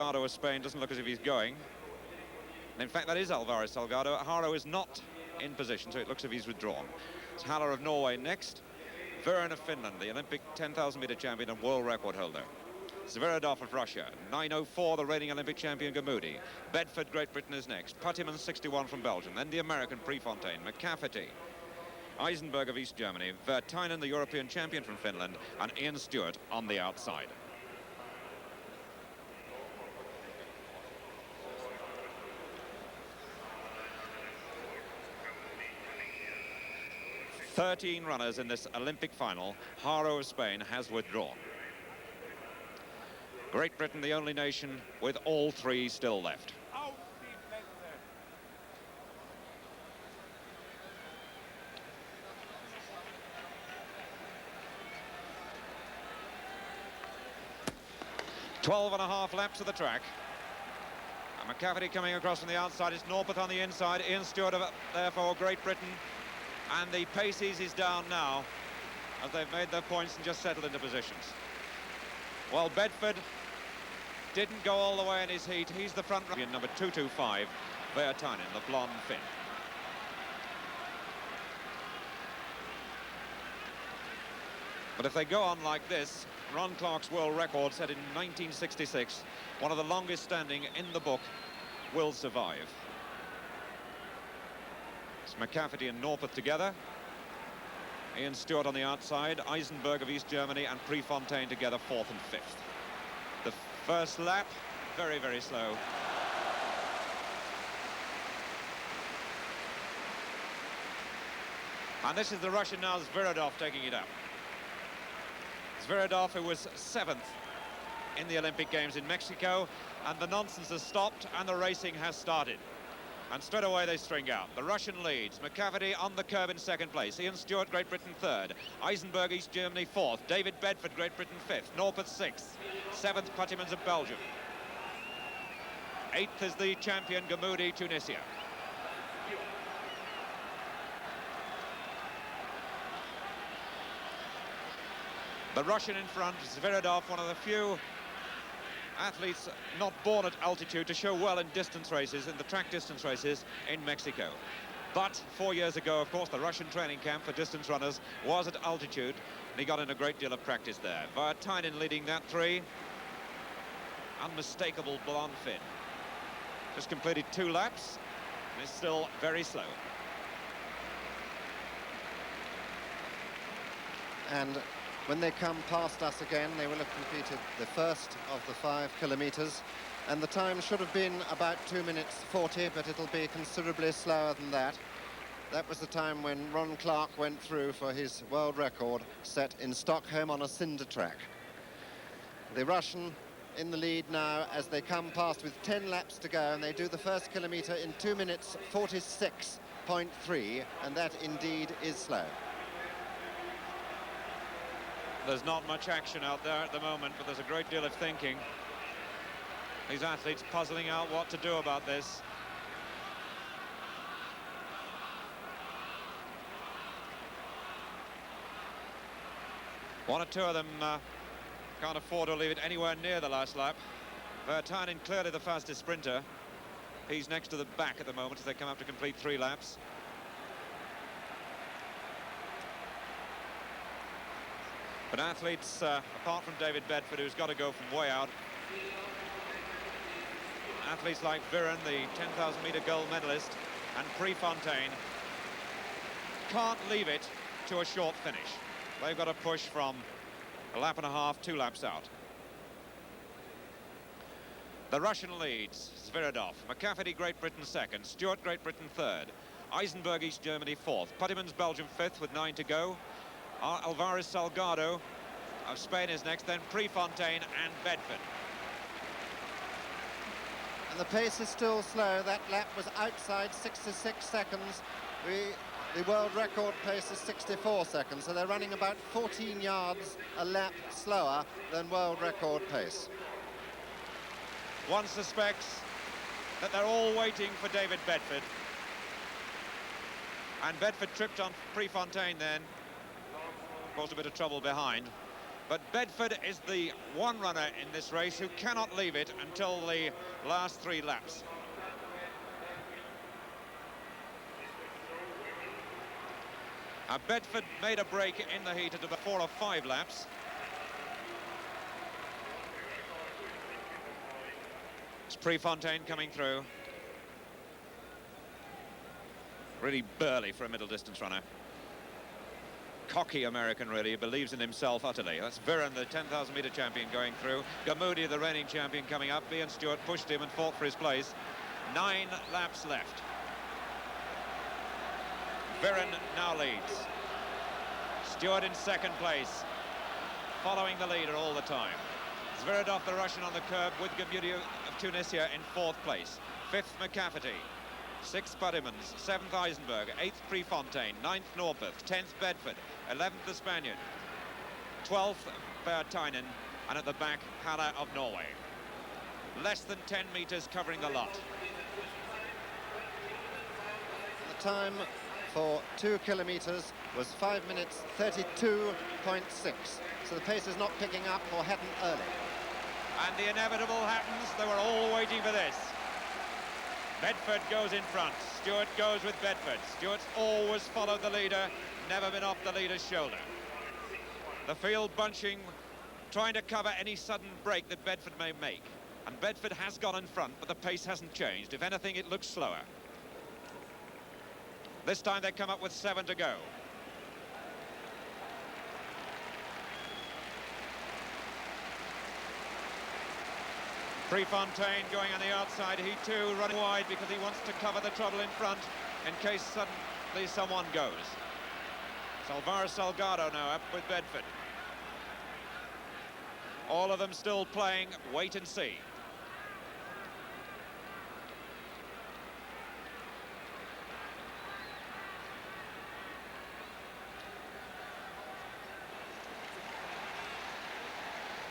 Salgado of Spain doesn't look as if he's going. And in fact, that is Alvarez Salgado. Haro is not in position, so it looks as if he's withdrawn. It's Haller of Norway next. Virén of Finland, the Olympic 10,000 meter champion and world record holder. Zveredov of Russia, 9:04, the reigning Olympic champion Gammoudi. Bedford, Great Britain is next. Puttiman, 61 from Belgium. Then the American Prefontaine, McCafferty. Eisenberg of East Germany, Virtanen, the European champion from Finland, and Ian Stewart on the outside. "13 runners in this Olympic final. Haro of Spain has withdrawn. Great Britain, the only nation with all three still left. Twelve and a half laps of the track. And McCafferty coming across from the outside. It's Norpeth on the inside. Ian Stewart there for Great Britain. And the pace is down now as they've made their points and just settled into positions. Well, Bedford didn't go all the way in his heat. He's the front runner. Number 225, Virtanen, the blonde Finn. But if they go on like this, Ron Clark's world record set in 1966, one of the longest standing in the book, will survive. It's McCafferty and Norpeth together. Ian Stewart on the outside, Eisenberg of East Germany and Prefontaine together, fourth and fifth. The first lap, very, very slow. And this is the Russian now, Zveredov, taking it up. Zveredov, who was 7th in the Olympic Games in Mexico, and the nonsense has stopped and the racing has started. And straight away they string out. The Russian leads. McCafferty on the curb in second place. Ian Stewart, Great Britain, third. Eisenberg, East Germany, fourth. David Bedford, Great Britain, fifth. Norpeth, sixth. Seventh, Puttiman's of Belgium. Eighth is the champion, Gammoudi, Tunisia. The Russian in front, Zveredov, one of the few athletes not born at altitude to show well in distance races, in the track distance races in Mexico. But 4 years ago, of course, the Russian training camp for distance runners was at altitude, and he got in a great deal of practice there. Virtanen leading that three. Unmistakable blonde Finn. Just completed 2 laps, and is still very slow. And when they come past us again, they will have completed the first of the 5 kilometres, and the time should have been about 2 minutes 40, but it'll be considerably slower than that. That was the time when Ron Clark went through for his world record set in Stockholm on a cinder track. The Russian in the lead now as they come past with 10 laps to go, and they do the first kilometre in 2 minutes 46.3, and that indeed is slow. There's not much action out there at the moment, but there's a great deal of thinking. These athletes puzzling out what to do about this. One or two of them can't afford to leave it anywhere near the last lap. Virtanen, clearly the fastest sprinter. He's next to the back at the moment as they come up to complete 3 laps. But athletes, apart from David Bedford, who's got to go from way out, athletes like Virén, the 10,000 meter gold medalist, and Prefontaine can't leave it to a short finish. They've got to push from a lap and a half, 2 laps out. The Russian leads, Zveredov. McCafferty, Great Britain, second. Stewart, Great Britain, third. Eisenberg, East Germany, fourth. Puttiman's Belgium, fifth, with 9 to go. Alvarez Salgado of Spain is next, then Prefontaine and Bedford. And the pace is still slow. That lap was outside 66 seconds. The world record pace is 64 seconds, so they're running about 14 yards a lap slower than world record pace. One suspects that they're all waiting for David Bedford. And Bedford tripped on Prefontaine then. Caused a bit of trouble behind. But Bedford is the one runner in this race who cannot leave it until the last 3 laps. Bedford made a break in the heat at about 4 or 5 laps. It's Prefontaine coming through. Really burly for a middle distance runner. Cocky American, really. He believes in himself utterly. That's Virén, the 10,000 metre champion, going through. Gammoudi, the reigning champion, coming up. Ian Stewart pushed him and fought for his place. 9 laps left. Virén now leads. Stewart in second place, following the leader all the time. Zveredov, the Russian, on the curb, with Gammoudi of Tunisia in 4th place. 5th, McCafferty. 6th, Puttymans. 7th, Eisenberg. 8th, Prefontaine. 9th, Norpeth. 10th, Bedford. 11th, the Spaniard. 12th, Virtanen. And at the back, Haller of Norway. Less than 10 metres covering the lot. The time for 2 kilometres was 5 minutes 32.6. So the pace is not picking up or hadn't early. And the inevitable happens. They were all waiting for this. Bedford goes in front. Stewart goes with Bedford. Stewart's always followed the leader, never been off the leader's shoulder. The field bunching, trying to cover any sudden break that Bedford may make. And Bedford has gone in front, but the pace hasn't changed. If anything, it looks slower. This time they come up with 7 to go. Prefontaine going on the outside, he too running wide because he wants to cover the trouble in front in case suddenly someone goes. Alvaro Salgado now up with Bedford. All of them still playing wait and see.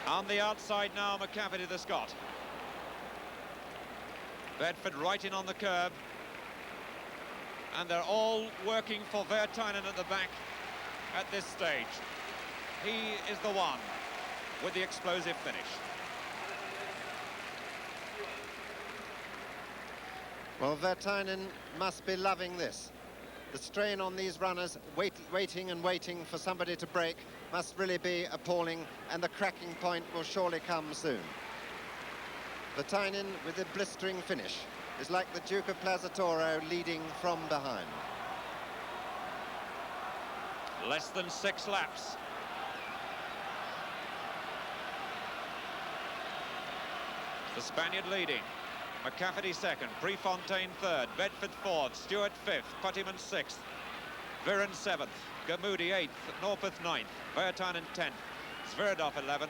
On the outside now, McCafferty, the Scot. Bedford right in on the curb. And they're all working for Virtanen at the back at this stage. He is the one with the explosive finish. Well, Virtanen must be loving this. The strain on these runners, waiting and waiting for somebody to break, must really be appalling, and the cracking point will surely come soon. Virtanen, with a blistering finish, is like the Duke of Plaza Toro leading from behind. Less than 6 laps. The Spaniard leading. McCafferty second, Prefontaine third, Bedford fourth, Stewart fifth, Puttymans sixth, Virén seventh, Gammoudi eighth, Norpeth ninth, Virtanen 10th, Zveredov 11th,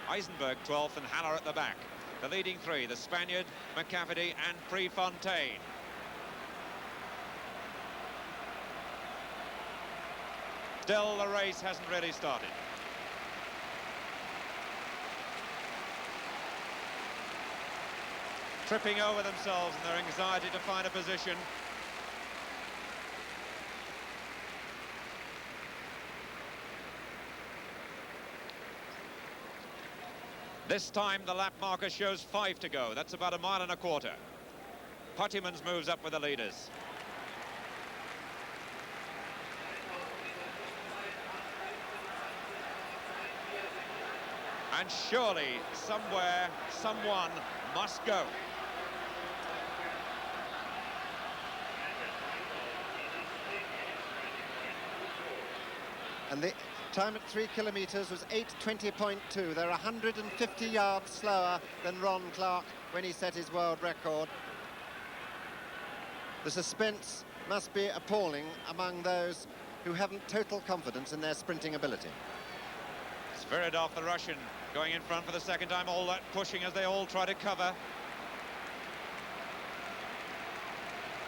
Eisenberg 12th, and Haller at the back. The leading 3, the Spaniard, McCafferty and Prefontaine. Still, the race hasn't really started. Tripping over themselves in their anxiety to find a position. This time the lap marker shows 5 to go. That's about 1.25 miles. Puttymans moves up with the leaders. And surely, somewhere, someone must go. And the time at 3 kilometres was 8:20.2. They're 150 yards slower than Ron Clark when he set his world record. The suspense must be appalling among those who haven't total confidence in their sprinting ability. Zveredov, the Russian, going in front for the second time, all that pushing as they all try to cover.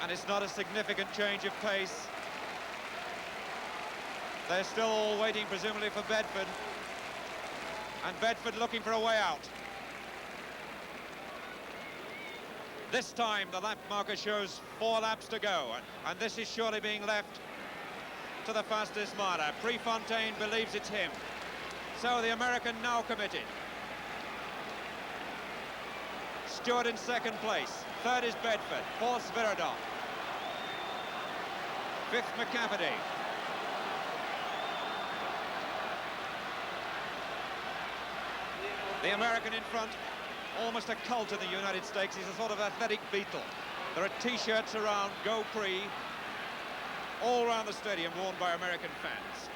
And it's not a significant change of pace. They're still all waiting, presumably, for Bedford. And Bedford looking for a way out. This time, the lap marker shows 4 laps to go. And this is surely being left to the fastest miler. Prefontaine believes it's him. So the American now committed. Stewart in second place. Third is Bedford. Fourth, Virén. Fifth, McCafferty. The American in front, almost a cult in the United States. He's a sort of athletic Beatle. There are T-shirts around, Go Pre, all around the stadium, worn by American fans.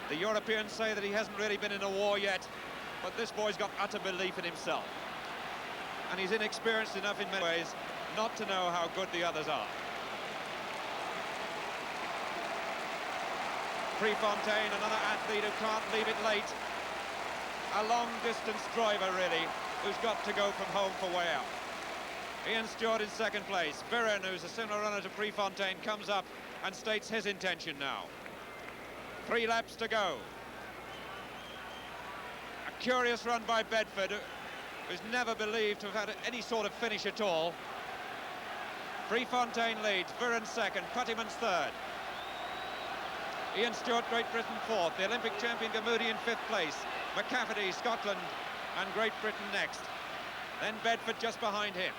The Europeans say that he hasn't really been in a war yet, but this boy's got utter belief in himself. And he's inexperienced enough in many ways not to know how good the others are. Prefontaine, another athlete who can't leave it late. A long-distance driver, really, who's got to go from home for way out. Ian Stewart in second place. Virén, who's a similar runner to Prefontaine, comes up and states his intention now. 3 laps to go. A curious run by Bedford, who's never believed to have had any sort of finish at all. Prefontaine leads, Virén second, Puttyman's third. Ian Stewart, Great Britain fourth. The Olympic champion Gammoudi in fifth place. McCafferty, Scotland, and Great Britain next. Then Bedford just behind him.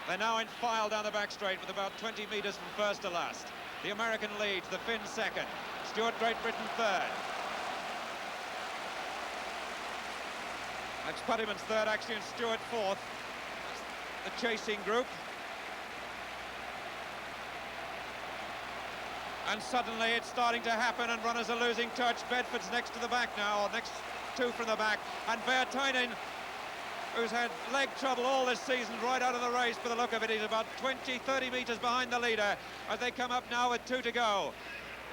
They're now in file down the back straight with about 20 metres from first to last. The American leads, the Finn second. Stewart, Great Britain third. That's Puttyman's third, actually, and Stewart fourth. That's the chasing group. And suddenly it's starting to happen, and runners are losing touch. Bedford's next to the back now, or next 2 from the back. And Virén, who's had leg trouble all this season, right out of the race by the look of it. He's about 20, 30 metres behind the leader as they come up now with 2 to go.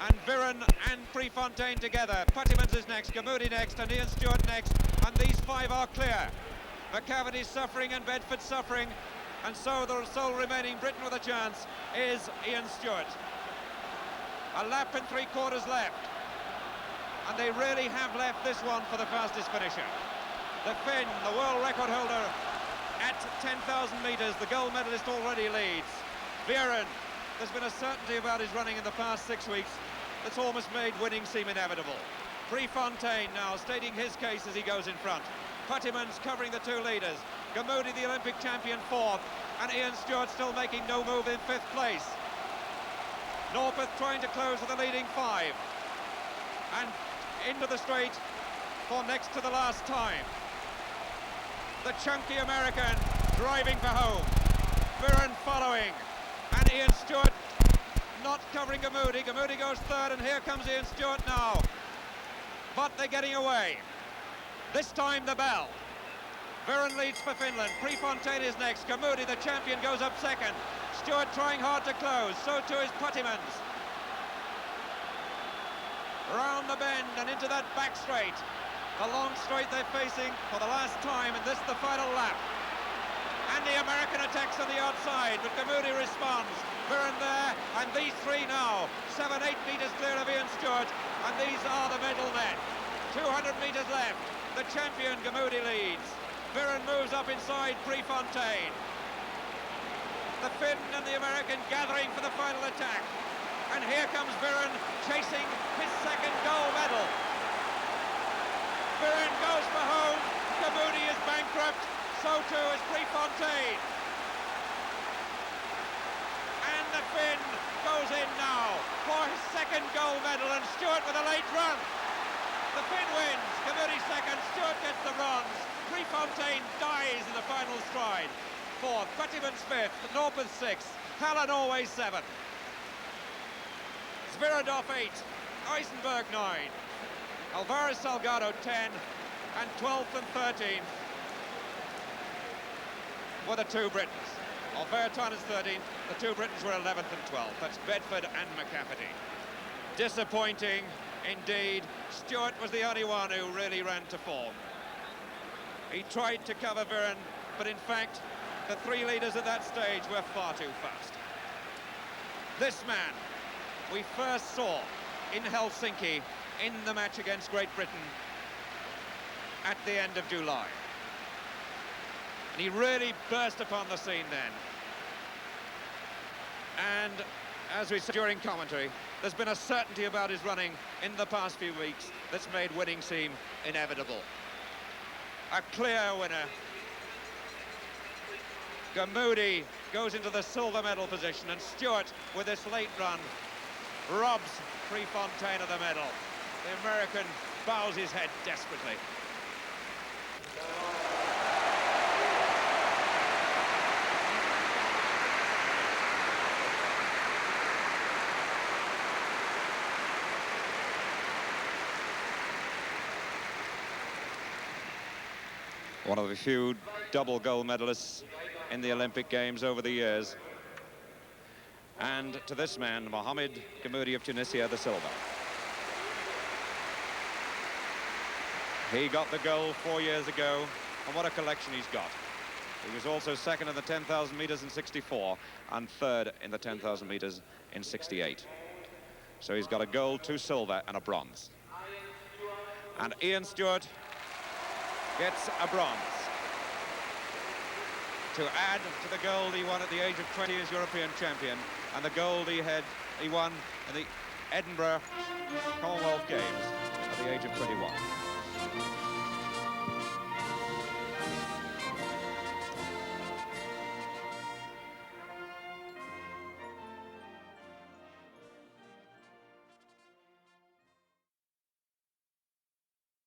And Virén and Prefontaine together. Puttyman's is next, Gammoudi next, and Ian Stewart next. And these 5 are clear. McCafferty's suffering and Bedford's suffering. And so the sole remaining Briton with a chance is Ian Stewart. A lap and 3/4 left. And they really have left this one for the fastest finisher. The Finn, the world record holder at 10,000 metres, the gold medalist already leads. Virén, there's been a certainty about his running in the past 6 weeks that's almost made winning seem inevitable. Prefontaine now stating his case as he goes in front. Puttyman's covering the 2 leaders. Gammoudi, the Olympic champion, fourth. And Ian Stewart still making no move in 5th place. Norpeth trying to close with the leading 5. And into the straight for next to the last time. The chunky American driving for home. Virén following. And Ian Stewart not covering Gammoudi. Gammoudi goes third, and here comes Ian Stewart now. But they're getting away. This time the bell. Virén leads for Finland. Prefontaine is next. Gammoudi, the champion, goes up second. Stewart trying hard to close. So too is Puttyman's. Round the bend and into that back straight. The long straight they're facing for the last time, and this is the final lap. And the American attacks on the outside, but Gammoudi responds. Virén there, and these 3 now, 7, 8 metres clear of Ian Stewart, and these are the medal men. 200 metres left. The champion Gammoudi leads. Virén moves up inside Prefontaine. The Finn and the American gathering for the final attack. And here comes Virén chasing his 2nd gold medal. Virén goes for home. Gammoudi is bankrupt. So too is Prefontaine. And the Finn goes in now for his 2nd gold medal, and Stewart with a late run. The Finn wins. Gammoudi second. Stewart gets the bronze. Prefontaine dies in the final stride. 4th, Puttyman's 5th, Norpeth 6th, Haller Norway 7th. Sviridov 8, Eisenberg 9, Alvarez Salgado 10, and 12th and 13th were the 2 Britons. Virén is 13th, the 2 Britons were 11th and 12th. That's Bedford and McCafferty. Disappointing indeed. Stewart was the only one who really ran to form. He tried to cover Virén, but in fact, the 3 leaders at that stage were far too fast. This man we first saw in Helsinki in the match against Great Britain at the end of July. And he really burst upon the scene then. And as we said during commentary, there's been a certainty about his running in the past few weeks that's made winning seem inevitable. A clear winner. Gammoudi goes into the silver medal position, and Stewart, with this late run, robs Prefontaine of the medal. The American bows his head desperately. One of the few double gold medalists in the Olympic Games over the years. And to this man, Mohammed Gammoudi of Tunisia, the silver. He got the gold 4 years ago, and what a collection he's got. He was also second in the 10,000 meters in '64 and third in the 10,000 meters in '68. So he's got a gold, 2 silver, and a bronze. And Ian Stewart gets a bronze to add to the gold he won at the age of 20 as European champion, and the gold he won in the Edinburgh Commonwealth Games at the age of 21.